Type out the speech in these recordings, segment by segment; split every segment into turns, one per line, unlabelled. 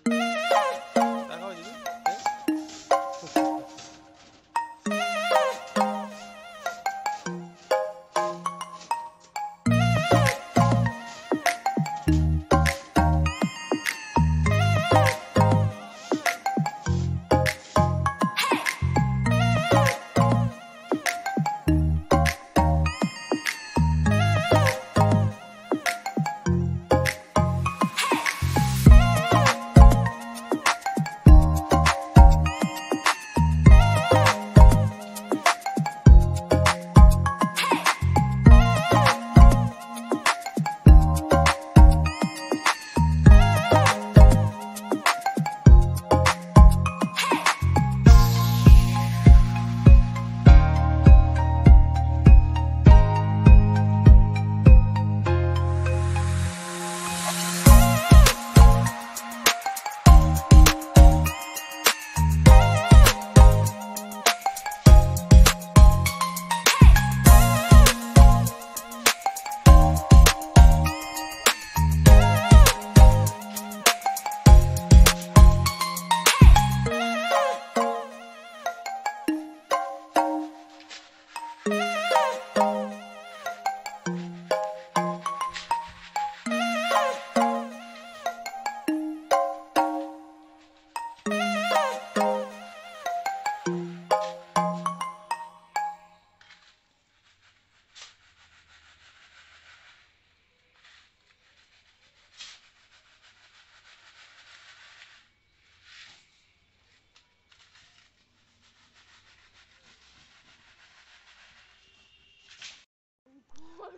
দেখাও দিদি।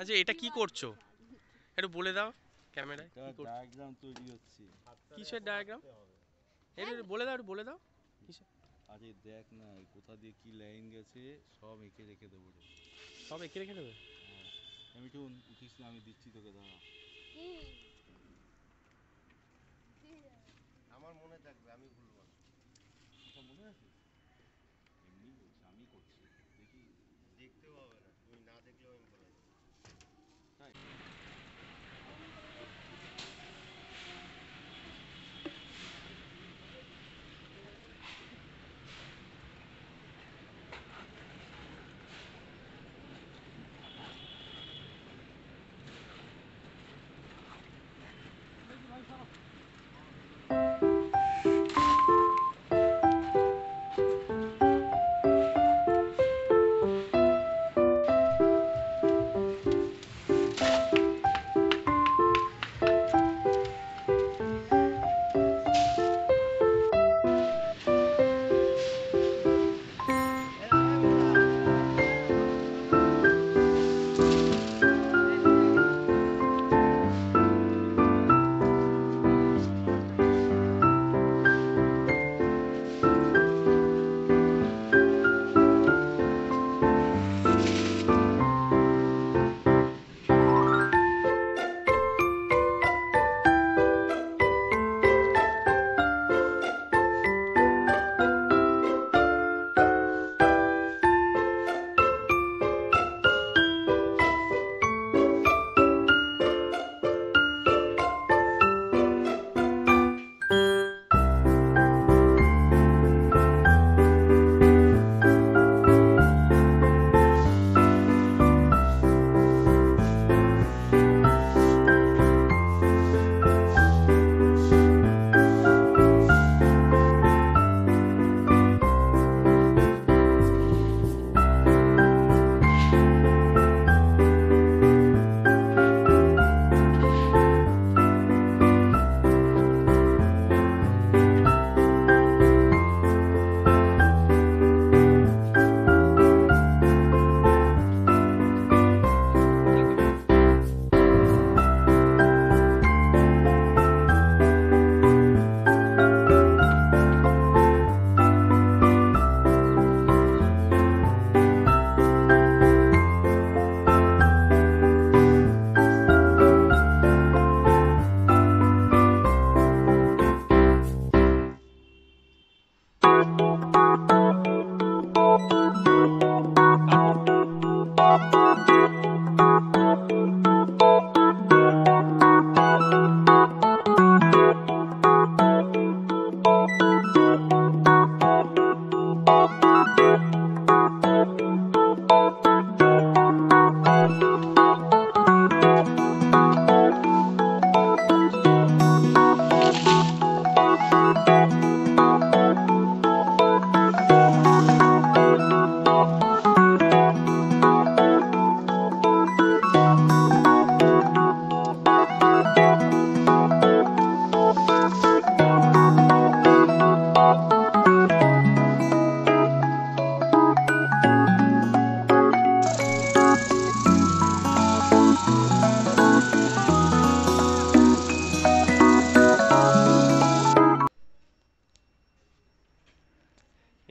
আচ্ছা এটা কি করছো একটু বলে দাও ক্যামেরায়। কি করছো?
ডায়াগ্রাম তৈরি হচ্ছে।
কিসের ডায়াগ্রাম? একটু বলে দাও, একটু বলে দাও কিসের।
আরে দেখ না কোথা দিয়ে কি লাইন গেছে, সব এঁকে রেখে দেবো রে।
সব এঁকে রেখে দেবে?
হ্যাঁ, আমি তো উঠিস না, আমি দিচ্ছি তোকে, দাঁড়া।
আমার মনে থাকবে, আমি ভুলবো না।
সব মনে আছে? এমনি বলছি, আমি করছি, দেখি।
দেখতেও হবে না, তুমি না দেখলেও আমি বলে দেবো।
তাই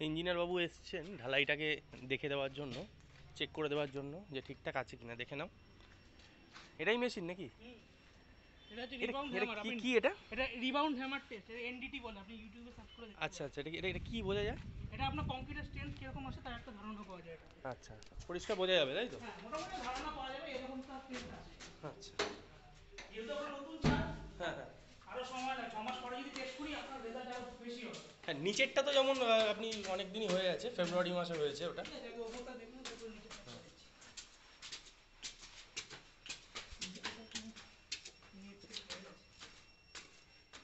ইঞ্জিনিয়ার বাবু এসছেন ঢালাইটাকে দেখে দেওয়ার জন্য, চেক করে দেওয়ার জন্য যে ঠিকঠাক আছে কিনা। দেখে নাও, এটাই মেশিন নাকি?
এটা হচ্ছে
এটা
রিবাউন্ড
এটা
হ্যামার।
কি
আপনি
কি এটা?
এটা রিবাউন্ড হ্যামার টেস্ট, এটা এনডিটি বলে, আপনি ইউটিউবে সার্চ করে দেখতে
আচ্ছা আচ্ছা, এটা কি বোঝা যায়?
পারেন। এটা আপনার কংক্রিটের স্ট্রেংথ কিরকম আছে তার একটা ধারণা পাওয়া যায় এটা।
আচ্ছা, পরিষ্কার বোঝা যাবে তাই তো?
হ্যাঁ, মোটামুটি ধারণা পাওয়া যাবে এরকম তার স্ট্রেংথ আছে।
আচ্ছা,
যেহেতু আপনার নতুন চার,
হ্যাঁ হ্যাঁ
আরো সময় লাগে, 6 মাস পরে যদি টেস্ট করি আপনার রেজাল্ট আরো বেশি হবে।
হ্যাঁ। নিচেরটা তো যেমন আপনি অনেক দিনই হয়ে আছে, ফেব্রুয়ারি মাসে হয়েছে ওটা।
ঠিক আছে, ওপরটা দেখুন, তারপর নিচে check করে দিচ্ছি।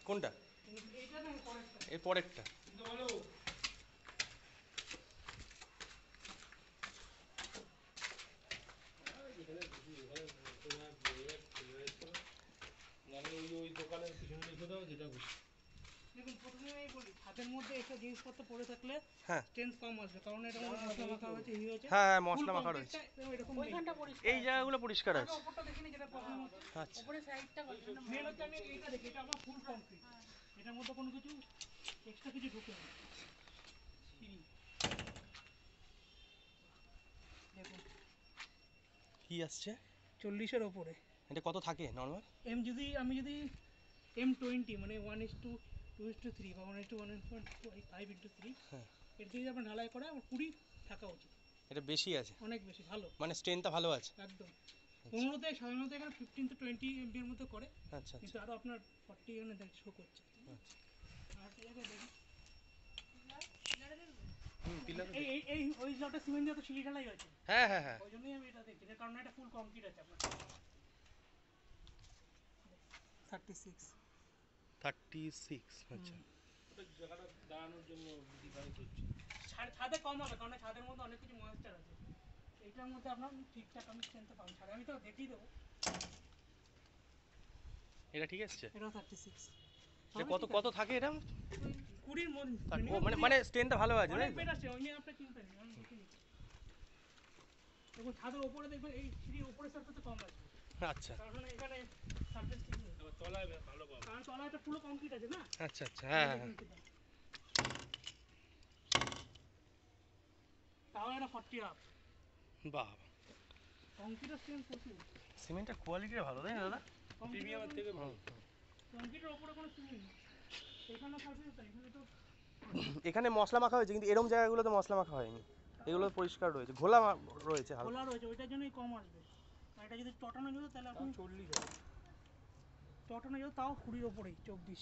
কোনটা?
এইটা না পরেরটা।
এর পরেরটা?
কিন্তু বলো দেখুন, প্রথমে আমি বলি ছাদের মধ্যে এইসব জিনিসপত্র পড়ে থাকলে
হ্যাঁ
স্ট্রেংথ কম আসবে, কারণ এটা মধ্যে মশলা মাখা হয়েছে, ই হয়েছে।
হ্যাঁ, মশলা মাখা রয়েছে।
এরকম ওইখানটা পরিষ্কার,
এই জায়গাগুলো পরিষ্কার আছে।
ওপরটা দেখিনি যেটা প্রবলেম হচ্ছে।
আচ্ছা,
উপরের সাইডটা মেন হচ্ছে আমি এটা দেখি, এটা আমার ফুল কমপ্লিট, এটার মধ্যে কোনো কিছু এক্সট্রা কিছু ঢুকে নেই। সিঁড়ি দেখুন
কি আসছে?
40-এর ওপরে।
এটা কত থাকে নর্মাল?
আমি যদি M20 মানে 1:2:3 বা 1:1.5:3,
হ্যাঁ,
এর দিয়ে আপনার ঢালাই করে আমার 20 থাকা উচিত।
এটা বেশি আছে,
অনেক বেশি ভালো,
মানে স্ট্রেনটা ভালো আছে।
একদম। 15তে সাধারণত এখানে 15 to 20 MB এর মধ্যে করে,
আচ্ছা
কিন্তু
আচ্ছা
আরো আপনার 40 এখানে শো করছে।
আচ্ছা।
আর ঠিক আছে দেখি,
পিলার।
এই এই এই ওই জলটা সিমেন্ট দিয়ে তো সিঁড়ি ঢালাই হয়েছে,
হ্যাঁ হ্যাঁ হ্যাঁ,
ওই জন্যই আমি এটা দেখি, কারণ এটা ফুল কমপ্লিট আছে আপনার। 36
36। আচ্ছা,
ছাদে কম হবে, কারণ ছাদের মধ্যে অনেক কিছু ময়েশ্চার আছে। এইটার মধ্যে আপনার ঠিকঠাক আমি স্ট্রেংথ পাবো, ছাদে আমি তো দেখিয়ে দেবো।
এটা ঠিক আছে।
এটা 36।
এটা কত কত থাকে এটা?
20-র মধ্যে
ও মানে স্ট্রেনটা ভালো আছে তাই
অনেক
তো?
বেটার আছে, ওই নিয়ে আপনার চিন্তা নেই, আমি দেখে নিচ্ছি। দেখুন ছাদের উপরে দেখবেন এই সিঁড়ির উপরে সারফেসে কম আছে,
আচ্ছা
কারণ এখানে সারফেস ঠিক নেই, তলায় ভালো পাবো, কারণ তলায় এটা পুরো কংক্রিট আছে না।
আচ্ছা আচ্ছা, হ্যাঁ হ্যাঁ।
তাও এটা 40 আপ,
বাহ,
কংক্রিটের স্ট্রেংথ প্রচুর।
সিমেন্টের কোয়ালিটিটা ভালো তাই না দাদা?
প্রিমিয়ামের থেকে ভালো, কংক্রিটের উপরে কোনো সিমেন্ট নেই, এখানে সারফেস এখানে তো
এখানে মশলা মাখা হয়েছে, কিন্তু এরকম জায়গাগুলোতে মশলা মাখা হয়নি, এগুলো পরিষ্কার রয়েছে, ঘোলা রয়েছে হালকা।
খোলা রয়েছে, ওইটার জন্যই কম আসবে। আর এটা যদি চটানো যেত তাহলে আপনি 40 হবে, চটানো যেত তাও 20-র ওপরেই, 24।